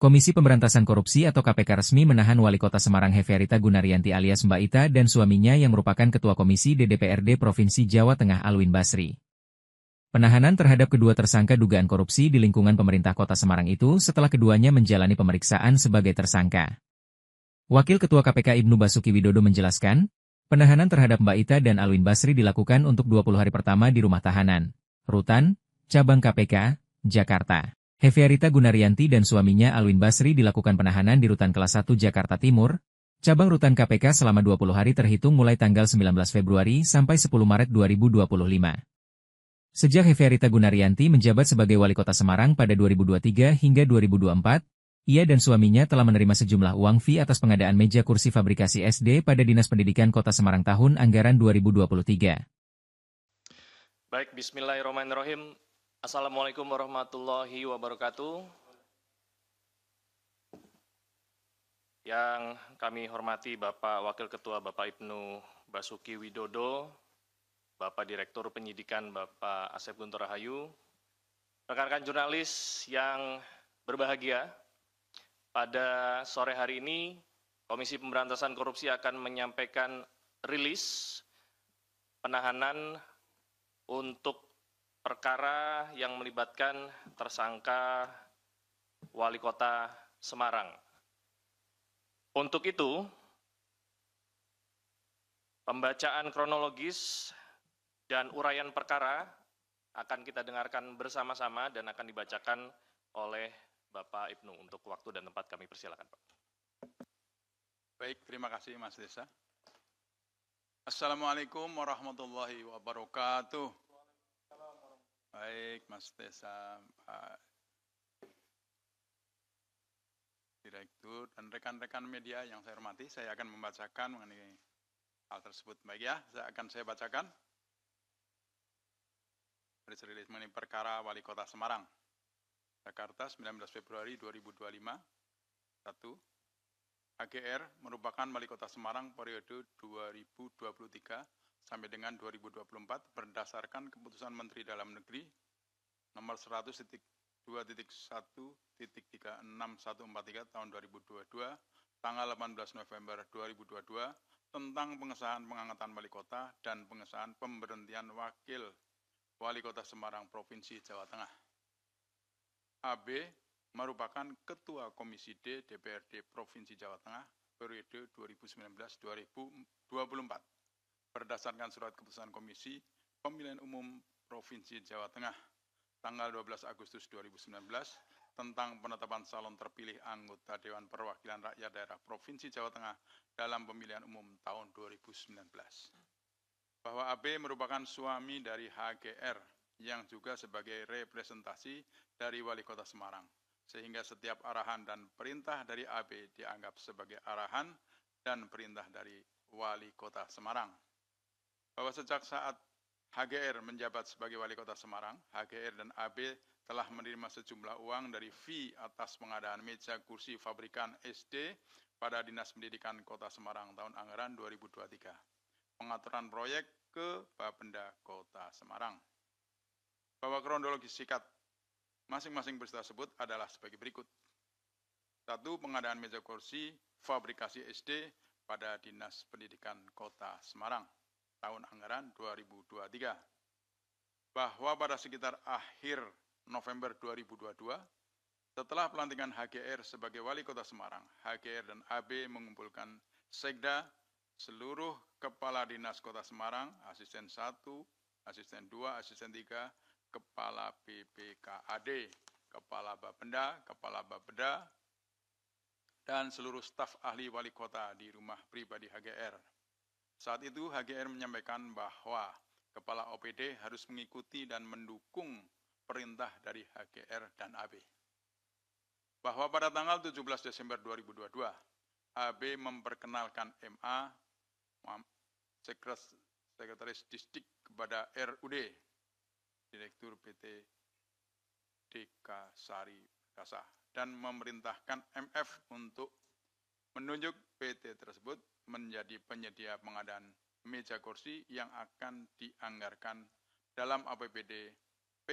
Komisi Pemberantasan Korupsi atau KPK resmi menahan Wali Kota Semarang Hefearita Gunaryanti alias Mbak Ita dan suaminya yang merupakan Ketua Komisi DPRD Provinsi Jawa Tengah Alwin Basri. Penahanan terhadap kedua tersangka dugaan korupsi di lingkungan pemerintah Kota Semarang itu setelah keduanya menjalani pemeriksaan sebagai tersangka. Wakil Ketua KPK Ibnu Basuki Widodo menjelaskan, penahanan terhadap Mbak Ita dan Alwin Basri dilakukan untuk 20 hari pertama di rumah tahanan, Rutan, Cabang KPK, Jakarta. Hefearita Gunaryanti dan suaminya Alwin Basri dilakukan penahanan di Rutan Kelas 1 Jakarta Timur, Cabang Rutan KPK selama 20 hari terhitung mulai tanggal 19 Februari sampai 10 Maret 2025. Sejak Hefearita Gunaryanti menjabat sebagai Wali Kota Semarang pada 2023 hingga 2024, ia dan suaminya telah menerima sejumlah uang fee atas pengadaan meja kursi fabrikasi SD pada Dinas Pendidikan Kota Semarang tahun anggaran 2023. Baik, bismillahirrahmanirrahim. Assalamualaikum warahmatullahi wabarakatuh. Yang kami hormati Bapak Wakil Ketua Bapak Ibnu Basuki Widodo, Bapak Direktur Penyidikan Bapak Asep Guntur Rahayu, rekan-rekan jurnalis yang berbahagia, pada sore hari ini Komisi Pemberantasan Korupsi akan menyampaikan rilis penahanan untuk perkara yang melibatkan tersangka Wali Kota Semarang. Untuk itu, pembacaan kronologis dan uraian perkara akan kita dengarkan bersama-sama dan akan dibacakan oleh Bapak Ibnu. Untuk waktu dan tempat kami persilakan, Pak. Baik, terima kasih Mas Desa. Assalamualaikum warahmatullahi wabarakatuh. Baik, Mas Desa, Pak Direktur, dan rekan-rekan media yang saya hormati, saya akan membacakan mengenai hal tersebut. Baik ya, saya bacakan. Rilis mengenai perkara Wali Kota Semarang. Jakarta, 19 Februari 2025. 1. HGR merupakan Wali Kota Semarang periode 2023 sampai dengan 2024 berdasarkan Keputusan Menteri Dalam Negeri nomor 100.2.1.36143 tahun 2022 tanggal 18 November 2022 tentang pengesahan pengangkatan wali kota dan pengesahan pemberhentian wakil Wali Kota Semarang Provinsi Jawa Tengah. AB merupakan Ketua Komisi D DPRD Provinsi Jawa Tengah periode 2019-2024. Berdasarkan surat keputusan Komisi Pemilihan Umum Provinsi Jawa Tengah tanggal 12 Agustus 2019 tentang penetapan calon terpilih anggota Dewan Perwakilan Rakyat Daerah Provinsi Jawa Tengah dalam pemilihan umum tahun 2019. Bahwa AB merupakan suami dari HGR yang juga sebagai representasi dari Wali Kota Semarang, sehingga setiap arahan dan perintah dari AB dianggap sebagai arahan dan perintah dari Wali Kota Semarang. Bahwa sejak saat HGR menjabat sebagai Wali Kota Semarang, HGR dan AB telah menerima sejumlah uang dari fee atas pengadaan meja kursi fabrikan SD pada Dinas Pendidikan Kota Semarang tahun anggaran 2023. Pengaturan proyek ke Bapenda Kota Semarang. Bahwa kronologi singkat masing-masing peristiwa tersebut adalah sebagai berikut. 1. Pengadaan meja kursi fabrikasi SD pada Dinas Pendidikan Kota Semarang tahun anggaran 2023. Bahwa pada sekitar akhir November 2022, setelah pelantikan HGR sebagai Wali Kota Semarang, HGR dan AB mengumpulkan sekda, seluruh kepala dinas Kota Semarang, asisten 1, asisten 2, asisten 3, kepala BPKAD, kepala Bapenda, dan seluruh staf ahli wali kota di rumah pribadi HGR. Saat itu HGR menyampaikan bahwa Kepala OPD harus mengikuti dan mendukung perintah dari HGR dan AB. Bahwa pada tanggal 17 Desember 2022, AB memperkenalkan MA, Sekretaris Distrik kepada RUD, Direktur PT Dekasari Perkasa, dan memerintahkan MF untuk menunjuk PT tersebut menjadi penyedia pengadaan meja kursi yang akan dianggarkan dalam APBD P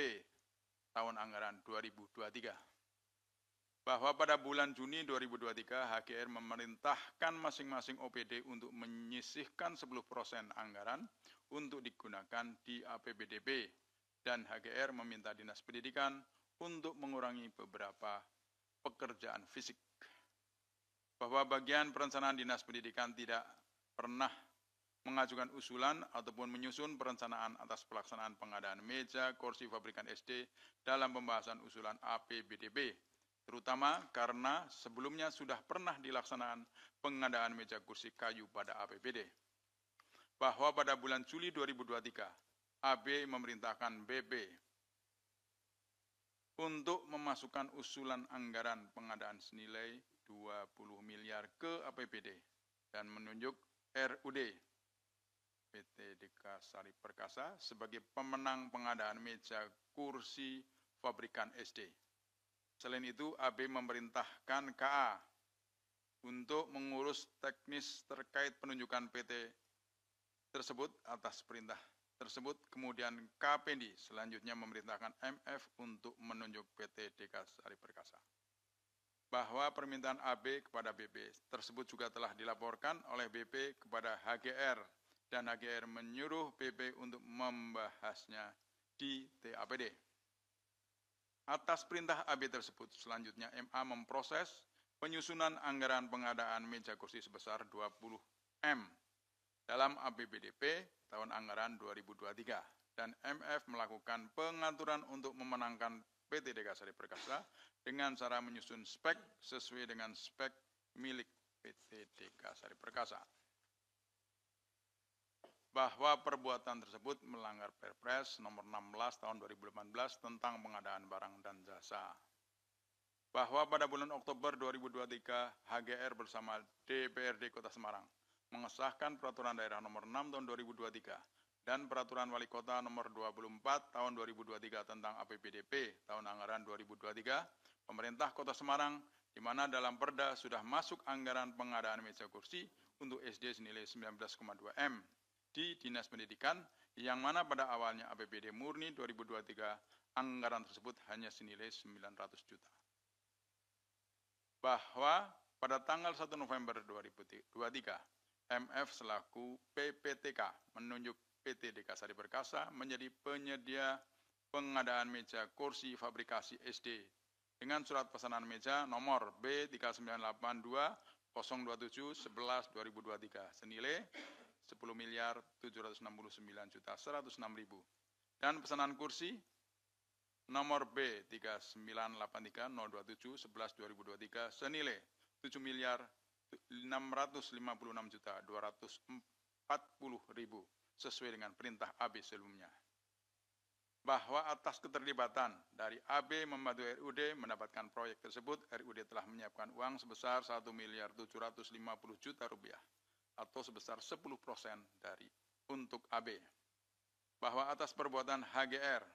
tahun anggaran 2023. bahwa pada bulan Juni 2023 HGR memerintahkan masing-masing OPD untuk menyisihkan 10% anggaran untuk digunakan di APBDP dan HGR meminta Dinas Pendidikan untuk mengurangi beberapa pekerjaan fisik. Bahwa bagian perencanaan Dinas Pendidikan tidak pernah mengajukan usulan ataupun menyusun perencanaan atas pelaksanaan pengadaan meja, kursi pabrikan SD dalam pembahasan usulan APBDP, terutama karena sebelumnya sudah pernah dilaksanakan pengadaan meja kursi kayu pada APBD. Bahwa pada bulan Juli 2023, AB memerintahkan BP untuk memasukkan usulan anggaran pengadaan senilai 20 miliar ke APBD dan menunjuk RUD PT Deka Sari Perkasa sebagai pemenang pengadaan meja kursi pabrikan SD. Selain itu, AB memerintahkan KA untuk mengurus teknis terkait penunjukan PT tersebut atas perintah tersebut. Kemudian KPD selanjutnya memerintahkan MF untuk menunjuk PT Deka Sari Perkasa. Bahwa permintaan AB kepada BP tersebut juga telah dilaporkan oleh BP kepada HGR dan HGR menyuruh BP untuk membahasnya di TAPD. Atas perintah AB tersebut, selanjutnya MA memproses penyusunan anggaran pengadaan meja kursi sebesar 20 M dalam APBDP tahun anggaran 2023 dan MF melakukan pengaturan untuk memenangkan PT Deka Sari Perkasa dengan cara menyusun spek sesuai dengan spek milik PT Deka Sari Perkasa. Bahwa perbuatan tersebut melanggar Perpres nomor 16 tahun 2018 tentang pengadaan barang dan jasa. Bahwa pada bulan Oktober 2023 HGR bersama DPRD Kota Semarang mengesahkan Peraturan Daerah nomor 6 tahun 2023 dan Peraturan Wali Kota nomor 24 tahun 2023 tentang APBDP tahun anggaran 2023, pemerintah Kota Semarang, di mana dalam Perda sudah masuk anggaran pengadaan meja kursi untuk SD senilai 19,2 M di Dinas Pendidikan, yang mana pada awalnya APBD murni 2023 anggaran tersebut hanya senilai 900 juta. Bahwa pada tanggal 1 November 2023, MF selaku PPTK menunjuk PT Deka Sari Perkasa menjadi penyedia pengadaan meja kursi fabrikasi SD dengan surat pesanan meja nomor B3982-027-11-2023 senilai 10.769.106.000 dan pesanan kursi nomor B3983-027-11-2023 senilai 7.656.240.000 sesuai dengan perintah AB sebelumnya. Bahwa atas keterlibatan dari AB membantu RUD mendapatkan proyek tersebut, RUD telah menyiapkan uang sebesar 1.750.000.000 rupiah atau sebesar 10% dari untuk AB. Bahwa atas perbuatan HGR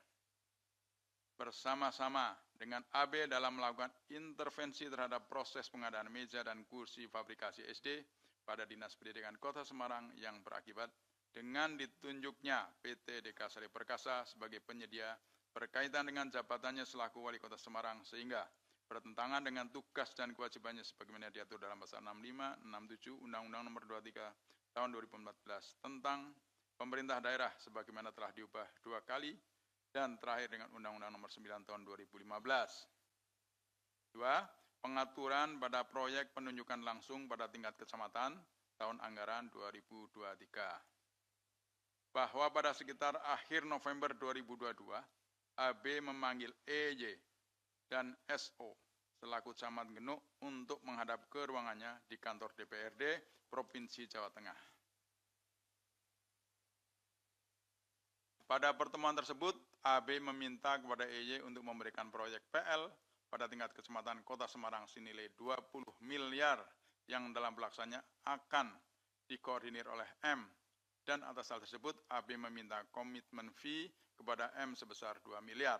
bersama-sama dengan AB dalam melakukan intervensi terhadap proses pengadaan meja dan kursi fabrikasi SD pada Dinas Pendidikan Kota Semarang yang berakibat dengan ditunjuknya PT Deka Sari Perkasa sebagai penyedia berkaitan dengan jabatannya selaku Wali Kota Semarang sehingga bertentangan dengan tugas dan kewajibannya sebagaimana diatur dalam pasal 65, 67 Undang-Undang Nomor 23 Tahun 2014 tentang pemerintah daerah sebagaimana telah diubah 2 kali dan terakhir dengan Undang-Undang Nomor 9 Tahun 2015. 2. Pengaturan pada proyek penunjukan langsung pada tingkat kecamatan tahun anggaran 2023. Bahwa pada sekitar akhir November 2022, AB memanggil EY dan SO selaku Camat Genuk untuk menghadap ke ruangannya di kantor DPRD Provinsi Jawa Tengah. Pada pertemuan tersebut, AB meminta kepada EY untuk memberikan proyek PL pada tingkat kecamatan Kota Semarang senilai 20 miliar yang dalam pelaksananya akan dikoordinir oleh M. Dan atas hal tersebut, AB meminta komitmen fee kepada M sebesar 2 miliar.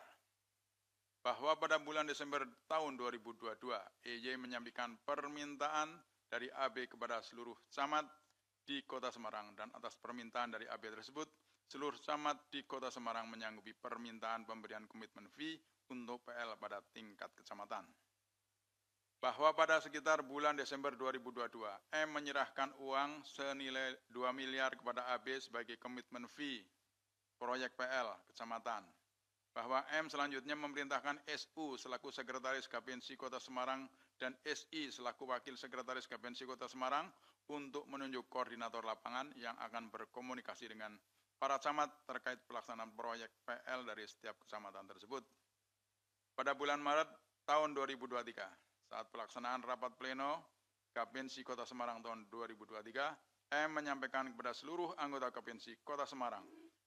Bahwa pada bulan Desember tahun 2022, EY menyampaikan permintaan dari AB kepada seluruh camat di Kota Semarang dan atas permintaan dari AB tersebut, seluruh camat di Kota Semarang menyanggupi permintaan pemberian komitmen fee untuk PL pada tingkat kecamatan. bahwa pada sekitar bulan Desember 2022, M menyerahkan uang senilai 2 miliar kepada AB sebagai komitmen fee proyek PL kecamatan. Bahwa M selanjutnya memerintahkan SU selaku Sekretaris Kapinsi Kota Semarang dan SI selaku Wakil Sekretaris Kapinsi Kota Semarang untuk menunjuk koordinator lapangan yang akan berkomunikasi dengan para camat terkait pelaksanaan proyek PL dari setiap kecamatan tersebut. Pada bulan Maret tahun 2023, saat pelaksanaan rapat pleno Kapinsi Kota Semarang tahun 2023, M menyampaikan kepada seluruh anggota Kapinsi Kota Semarang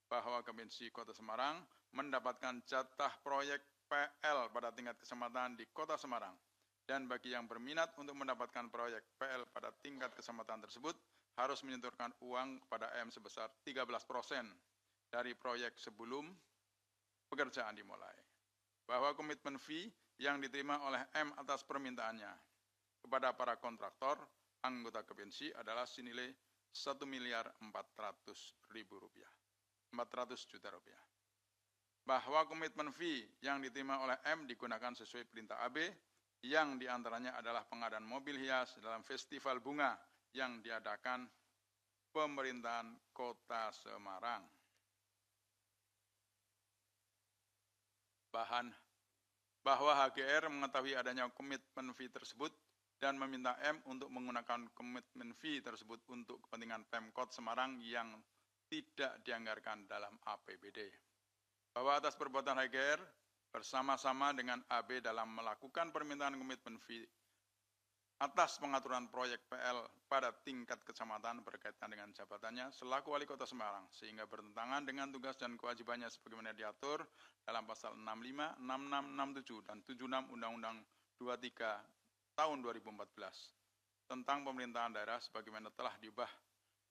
bahwa Kapinsi Kota Semarang mendapatkan jatah proyek PL pada tingkat kecamatan di Kota Semarang. Dan bagi yang berminat untuk mendapatkan proyek PL pada tingkat kecamatan tersebut, harus menyetorkan uang kepada M sebesar 13% dari proyek sebelum pekerjaan dimulai. Bahwa komitmen fee yang diterima oleh M atas permintaannya kepada para kontraktor anggota Kapinsi adalah senilai Rp1.400.000. 400 juta rupiah. Bahwa komitmen fee yang diterima oleh M digunakan sesuai perintah AB, yang diantaranya adalah pengadaan mobil hias dalam festival bunga yang diadakan pemerintahan Kota Semarang. Bahwa HGR mengetahui adanya komitmen fee tersebut dan meminta M untuk menggunakan komitmen fee tersebut untuk kepentingan Pemkot Semarang yang tidak dianggarkan dalam APBD. Bahwa atas perbuatan HGR bersama-sama dengan AB dalam melakukan permintaan komitmen fee atas pengaturan proyek PL pada tingkat kecamatan berkaitan dengan jabatannya selaku Wali Kota Semarang, sehingga bertentangan dengan tugas dan kewajibannya sebagaimana diatur dalam pasal 65, 66, 67, dan 76 Undang-Undang 23 tahun 2014 tentang pemerintahan daerah sebagaimana telah diubah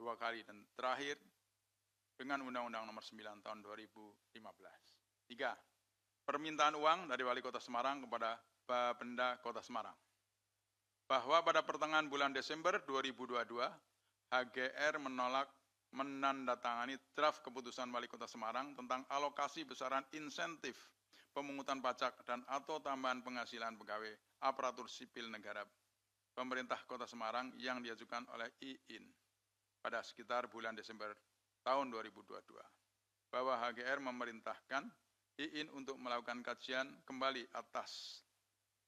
2 kali dan terakhir dengan Undang-Undang Nomor 9 Tahun 2015. 3. Permintaan uang dari Wali Kota Semarang kepada Bapenda Kota Semarang. Bahwa pada pertengahan bulan Desember 2022, HGR menolak menandatangani draft keputusan Wali Kota Semarang tentang alokasi besaran insentif pemungutan pajak dan atau tambahan penghasilan pegawai aparatur sipil negara pemerintah Kota Semarang yang diajukan oleh IIN pada sekitar bulan Desember tahun 2022, bahwa HGR memerintahkan IIN untuk melakukan kajian kembali atas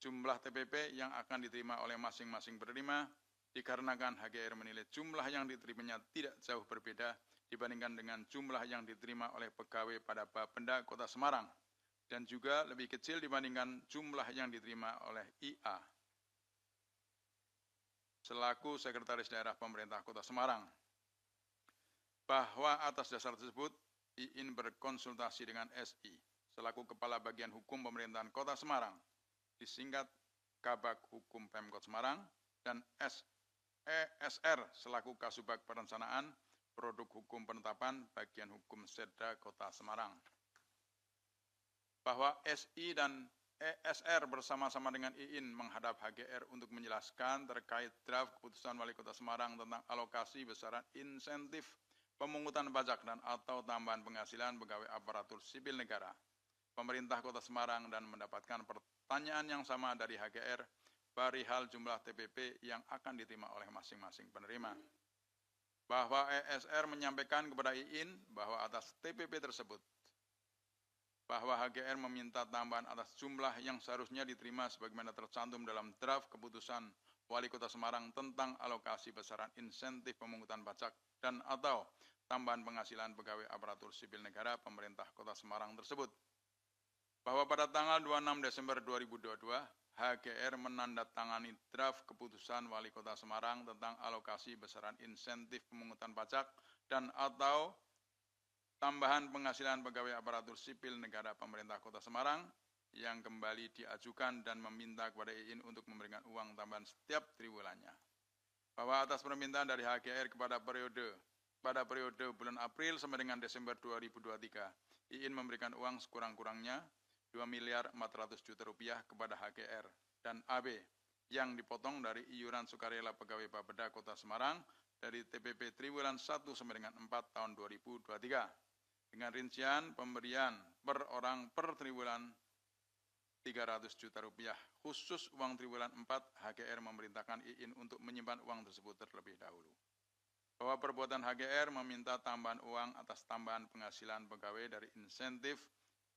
jumlah TPP yang akan diterima oleh masing-masing penerima, dikarenakan HGR menilai jumlah yang diterimanya tidak jauh berbeda dibandingkan dengan jumlah yang diterima oleh pegawai pada Bapenda Kota Semarang, dan juga lebih kecil dibandingkan jumlah yang diterima oleh IA selaku Sekretaris Daerah Pemerintah Kota Semarang. Bahwa atas dasar tersebut, IIN berkonsultasi dengan SI selaku Kepala Bagian Hukum Pemerintahan Kota Semarang, disingkat Kabag Hukum Pemkot Semarang, dan ESR selaku Kasubag Perencanaan Produk Hukum Penetapan Bagian Hukum Sedda Kota Semarang. Bahwa SI dan ESR bersama-sama dengan IIN menghadap HGR untuk menjelaskan terkait draft keputusan Wali Kota Semarang tentang alokasi besaran insentif pemungutan pajak dan atau tambahan penghasilan pegawai aparatur sipil negara pemerintah Kota Semarang, dan mendapatkan pertanyaan yang sama dari HGR perihal jumlah TPP yang akan diterima oleh masing-masing penerima. Bahwa ESR menyampaikan kepada IIN bahwa atas TPP tersebut, bahwa HGR meminta tambahan atas jumlah yang seharusnya diterima sebagaimana tercantum dalam draft keputusan Wali Kota Semarang tentang alokasi besaran insentif pemungutan pajak dan atau tambahan penghasilan pegawai aparatur sipil negara pemerintah Kota Semarang tersebut. Bahwa pada tanggal 26 Desember 2022, HGR menandatangani draft keputusan Wali Kota Semarang tentang alokasi besaran insentif pemungutan pajak dan atau tambahan penghasilan pegawai aparatur sipil negara pemerintah Kota Semarang yang kembali diajukan dan meminta kepada IIN untuk memberikan uang tambahan setiap triwulannya. Bahwa atas permintaan dari HGR pada periode bulan April sampai dengan Desember 2023, IIN memberikan uang sekurang-kurangnya Rp2.400.000.000 kepada HGR dan AB yang dipotong dari iuran sukarela pegawai Bapeda Kota Semarang dari TPP triwulan 1 sampai dengan 4 tahun 2023 dengan rincian pemberian per orang per triwulan 300 juta rupiah. Khusus uang triwulan 4, HGR memerintahkan IIN untuk menyimpan uang tersebut terlebih dahulu. Bahwa perbuatan HGR meminta tambahan uang atas tambahan penghasilan pegawai dari insentif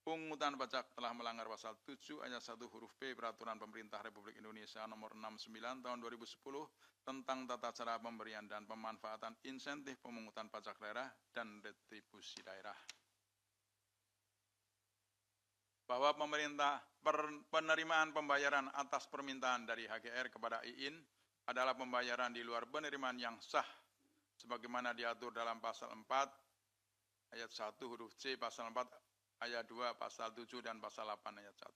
pungutan pajak telah melanggar pasal 7 ayat 1 huruf B Peraturan Pemerintah Republik Indonesia nomor 69 tahun 2010 tentang tata cara pemberian dan pemanfaatan insentif pemungutan pajak daerah dan retribusi daerah. Bahwa penerimaan pembayaran atas permintaan dari HGR kepada IIN adalah pembayaran di luar penerimaan yang sah sebagaimana diatur dalam pasal 4 ayat 1 huruf C, pasal 4 ayat 2, pasal 7 dan pasal 8 ayat 1.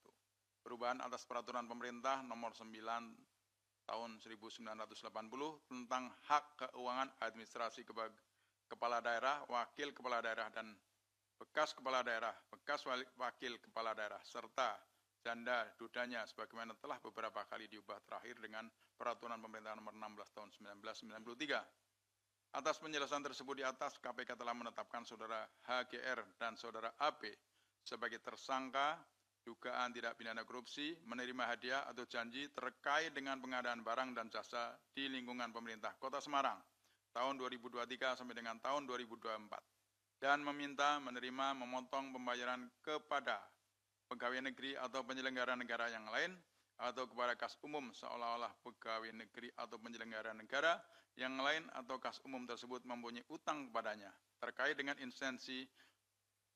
Perubahan atas peraturan pemerintah nomor 9 tahun 1980 tentang hak keuangan administrasi kepala daerah, wakil kepala daerah dan bekas kepala daerah, bekas wakil kepala daerah, serta janda dudanya sebagaimana telah beberapa kali diubah terakhir dengan peraturan pemerintah nomor 16 tahun 1993. Atas penjelasan tersebut di atas, KPK telah menetapkan saudara HGR dan saudara AP sebagai tersangka dugaan tidak pidana korupsi, menerima hadiah atau janji terkait dengan pengadaan barang dan jasa di lingkungan pemerintah Kota Semarang tahun 2023 sampai dengan tahun 2024 dan meminta menerima memotong pembayaran kepada pegawai negeri atau penyelenggara negara yang lain atau kepada kas umum seolah-olah pegawai negeri atau penyelenggara negara yang lain atau kas umum tersebut mempunyai utang kepadanya terkait dengan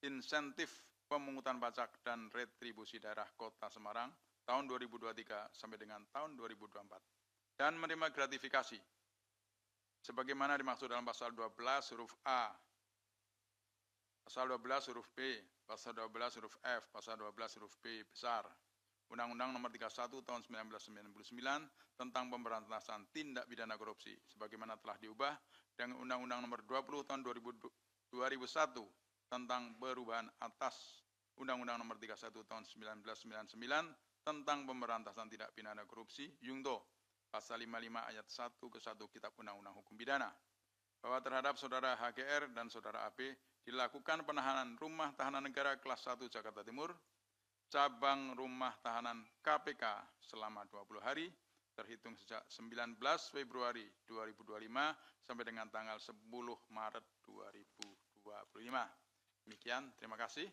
insentif pemungutan pajak dan retribusi daerah Kota Semarang tahun 2023 sampai dengan tahun 2024 dan menerima gratifikasi sebagaimana dimaksud dalam pasal 12 huruf A, pasal 12 huruf B, pasal 12 huruf F, pasal 12 huruf B besar Undang-Undang Nomor 31 Tahun 1999 tentang pemberantasan tindak pidana korupsi sebagaimana telah diubah dengan Undang-Undang Nomor 20 Tahun 2001 tentang perubahan atas Undang-Undang Nomor 31 Tahun 1999 tentang pemberantasan tindak pidana korupsi Yungto pasal 55 ayat 1 ke 1 Kitab Undang-Undang Hukum Pidana bahwa terhadap saudara HGR dan saudara AP dilakukan penahanan rumah tahanan negara kelas 1 Jakarta Timur cabang rumah tahanan KPK selama 20 hari terhitung sejak 19 Februari 2025 sampai dengan tanggal 10 Maret 2025. Demikian, terima kasih.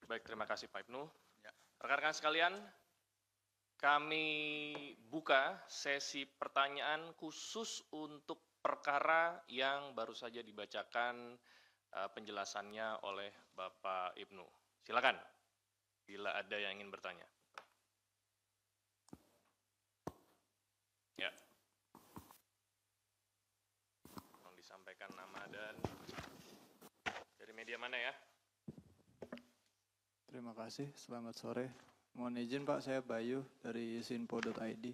Baik, terima kasih Pak Ibnu. Ya. Rekan-rekan sekalian, kami buka sesi pertanyaan khusus untuk perkara yang baru saja dibacakan penjelasannya oleh Bapak Ibnu. Silakan. Bila ada yang ingin bertanya. Ya. Tolong disampaikan nama dan dari media mana ya? Terima kasih, selamat sore. Mohon izin Pak, saya Bayu dari sinpo.id.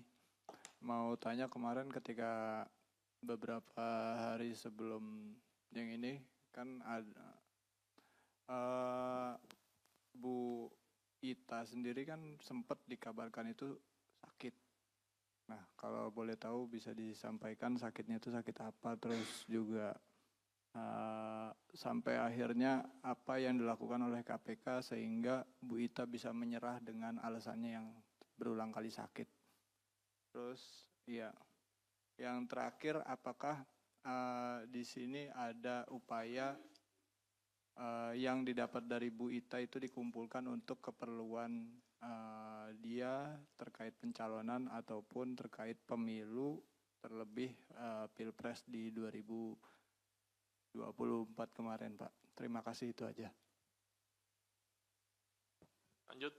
Mau tanya kemarin ketika beberapa hari sebelum yang ini, kan ada Bu Ita sendiri kan sempat dikabarkan itu sakit. Nah, kalau boleh tahu bisa disampaikan sakitnya itu sakit apa, terus juga sampai akhirnya apa yang dilakukan oleh KPK sehingga Bu Ita bisa menyerah dengan alasannya yang berulang kali sakit. Terus ya, yang terakhir apakah di sini ada upaya yang didapat dari Bu Ita itu dikumpulkan untuk keperluan dia terkait pencalonan ataupun terkait pemilu terlebih Pilpres di 2024 kemarin Pak. Terima kasih, itu aja. Lanjut.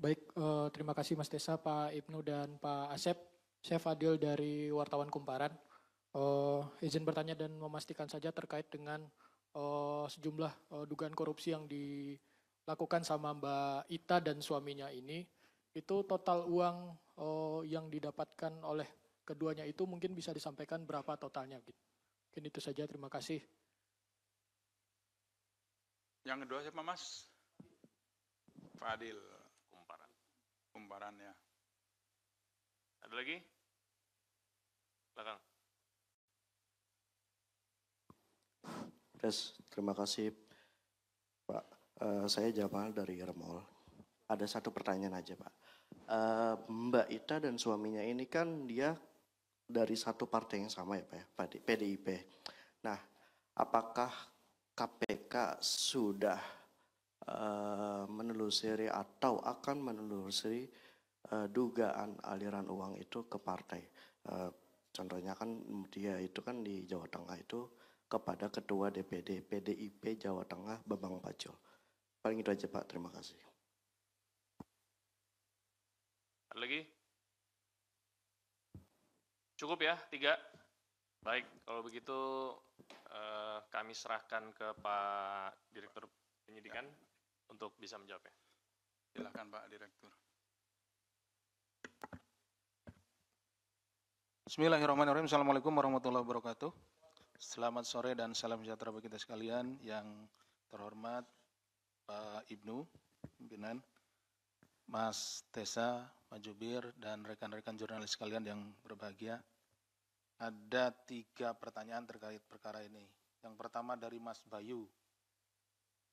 Baik, terima kasih Mas Desa, Pak Ibnu dan Pak Asep. Saya Fadil dari Wartawan Kumparan. Izin bertanya dan memastikan saja terkait dengan sejumlah dugaan korupsi yang dilakukan sama Mbak Ita dan suaminya ini. Itu total uang yang didapatkan oleh keduanya itu mungkin bisa disampaikan berapa totalnya gitu. Mungkin itu saja, terima kasih. Yang kedua siapa Mas? Fadil. Kumparan ya. Ada lagi? Belakang. Terima kasih Pak. Saya Jamal dari Remol. Ada satu pertanyaan aja Pak. Mbak Ita dan suaminya ini kan dia dari satu partai yang sama ya Pak ya, PDIP. Nah, apakah KPK sudah menelusuri atau akan menelusuri dugaan aliran uang itu ke partai? Contohnya kan dia itu kan di Jawa Tengah itu kepada Ketua DPD PDIP Jawa Tengah Bambang Pacul. Paling itu aja Pak, terima kasih. Ada lagi? Cukup ya, 3. Baik, kalau begitu kami serahkan ke Pak Direktur Penyidikan untuk bisa menjawabnya. Silakan Pak Direktur. Bismillahirrahmanirrahim. Assalamualaikum warahmatullahi wabarakatuh. Selamat sore dan salam sejahtera bagi kita sekalian. Yang terhormat Pak Ibnu, pimpinan, Mas Tessa, Pak Jubir, dan rekan-rekan jurnalis sekalian yang berbahagia. Ada 3 pertanyaan terkait perkara ini. Yang pertama dari Mas Bayu.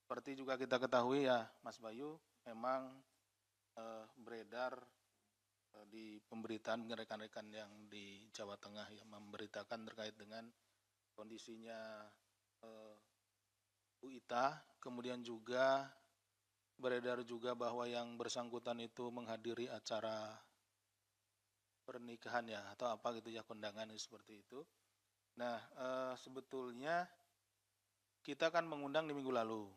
Seperti juga kita ketahui ya, Mas Bayu memang beredar di pemberitaan rekan-rekan yang di Jawa Tengah yang memberitakan terkait dengan kondisinya Bu Ita, kemudian juga beredar juga bahwa yang bersangkutan itu menghadiri acara pernikahan ya, atau apa gitu ya, kondangan seperti itu. Nah, sebetulnya kita kan mengundang di minggu lalu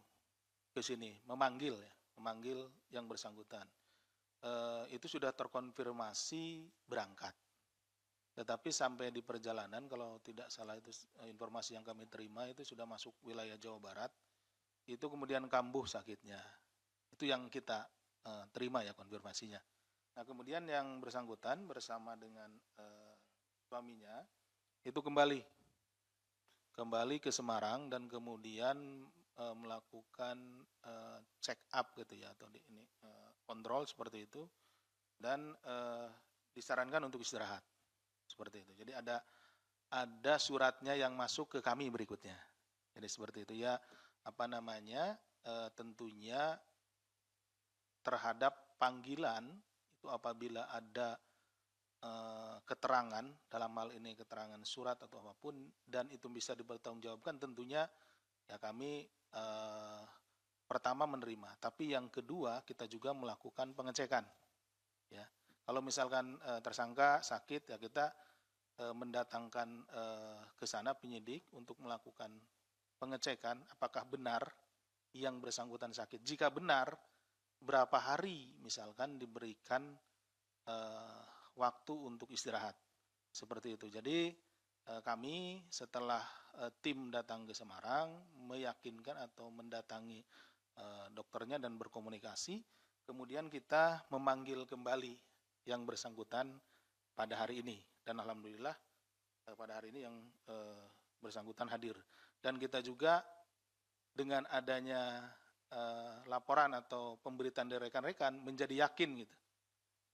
ke sini, memanggil yang bersangkutan. Itu sudah terkonfirmasi berangkat. Tetapi sampai di perjalanan, kalau tidak salah itu informasi yang kami terima, itu sudah masuk wilayah Jawa Barat, itu kemudian kambuh sakitnya. Itu yang kita terima ya konfirmasinya. Nah, kemudian yang bersangkutan bersama dengan suaminya itu kembali ke Semarang dan kemudian melakukan check up gitu ya, atau kontrol seperti itu, dan disarankan untuk istirahat seperti itu. Jadi ada suratnya yang masuk ke kami berikutnya. Jadi seperti itu ya, tentunya terhadap panggilan itu apabila ada keterangan, dalam hal ini keterangan surat atau apapun, dan itu bisa dipertanggungjawabkan, tentunya ya kami pertama menerima, tapi yang kedua kita juga melakukan pengecekan. Ya, kalau misalkan tersangka sakit ya kita mendatangkan ke sana penyidik untuk melakukan pengecekan apakah benar yang bersangkutan sakit. Jika benar, berapa hari misalkan diberikan waktu untuk istirahat seperti itu. Jadi kami setelah tim datang ke Semarang meyakinkan atau mendatangi dokternya dan berkomunikasi, kemudian kita memanggil kembali yang bersangkutan pada hari ini, dan alhamdulillah pada hari ini yang bersangkutan hadir. Dan kita juga dengan adanya laporan atau pemberitaan dari rekan-rekan menjadi yakin gitu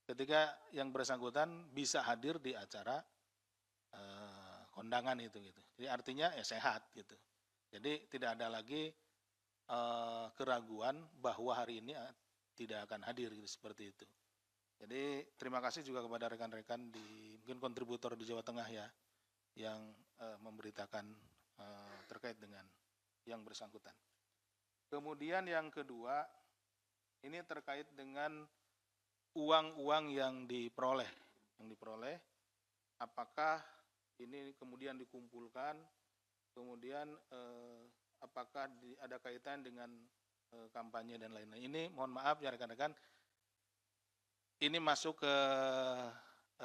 ketika yang bersangkutan bisa hadir di acara kondangan itu gitu. Jadi artinya ya sehat gitu. Jadi tidak ada lagi keraguan bahwa hari ini tidak akan hadir gitu, seperti itu. Jadi terima kasih juga kepada rekan-rekan di mungkin kontributor di Jawa Tengah ya yang memberitakan terkait dengan yang bersangkutan. Kemudian yang kedua, ini terkait dengan uang-uang yang diperoleh. Apakah ini kemudian dikumpulkan, kemudian apakah ada kaitan dengan kampanye dan lain-lain. Ini mohon maaf ya rekan-rekan, ini masuk ke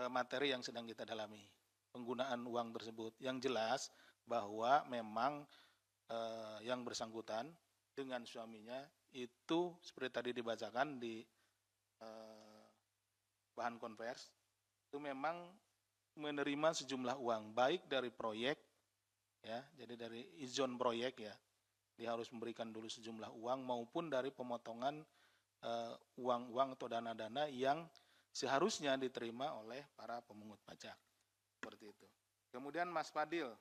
materi yang sedang kita dalami, penggunaan uang tersebut. Yang jelas bahwa memang yang bersangkutan dengan suaminya itu seperti tadi dibacakan di bahan konvers, itu memang menerima sejumlah uang, baik dari proyek, ya, jadi dari izin proyek ya, dia harus memberikan dulu sejumlah uang, maupun dari pemotongan uang-uang atau dana-dana yang seharusnya diterima oleh para pemungut pajak, seperti itu. Kemudian Mas Fadil,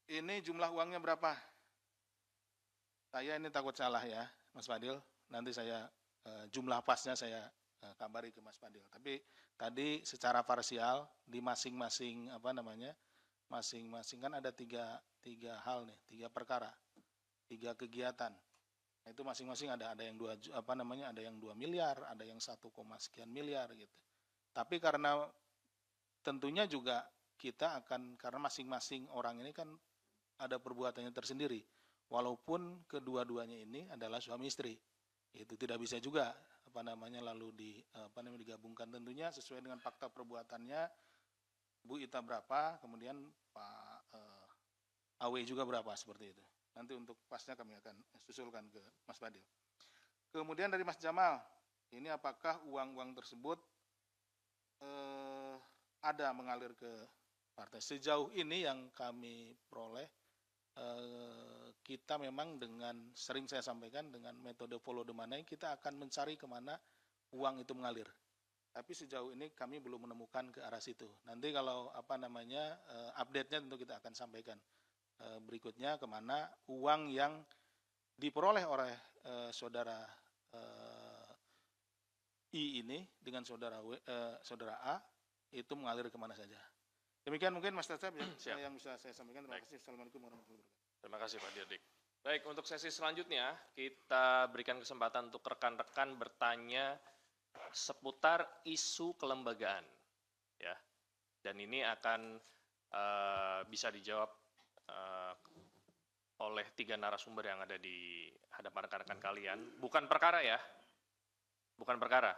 ini jumlah uangnya berapa? Saya ini takut salah ya, Mas Fadil. Nanti saya jumlah pasnya saya kabari ke Mas Fadil. Tapi tadi secara parsial di masing-masing masing-masing kan ada tiga hal nih, 3 perkara, 3 kegiatan. Nah, itu masing-masing ada yang 2 ada yang 2 miliar, ada yang 1, sekian miliar gitu. Tapi karena tentunya juga kita akan, karena masing-masing orang ini kan ada perbuatannya tersendiri. Walaupun kedua-duanya ini adalah suami istri, itu tidak bisa juga lalu digabungkan. Tentunya sesuai dengan fakta perbuatannya, Bu Ita berapa, kemudian Pak AW juga berapa, seperti itu. Nanti untuk pasnya kami akan susulkan ke Mas Fadil. Kemudian dari Mas Jamal, ini apakah uang-uang tersebut ada mengalir ke partai? Sejauh ini yang kami peroleh, kita memang dengan, sering saya sampaikan, dengan metode follow the money, kita akan mencari kemana uang itu mengalir. Tapi sejauh ini kami belum menemukan ke arah situ. Nanti kalau update-nya tentu kita akan sampaikan berikutnya kemana uang yang diperoleh oleh saudara I ini dengan saudara A itu mengalir kemana saja. Demikian mungkin Mas Tata yang bisa saya sampaikan. Terima kasih. Assalamualaikum warahmatullahi wabarakatuh. Terima kasih Pak Dirdik. Baik, untuk sesi selanjutnya kita berikan kesempatan untuk rekan-rekan bertanya seputar isu kelembagaan, ya. Dan ini akan bisa dijawab oleh 3 narasumber yang ada di hadapan rekan-rekan kalian. Bukan perkara ya, bukan perkara.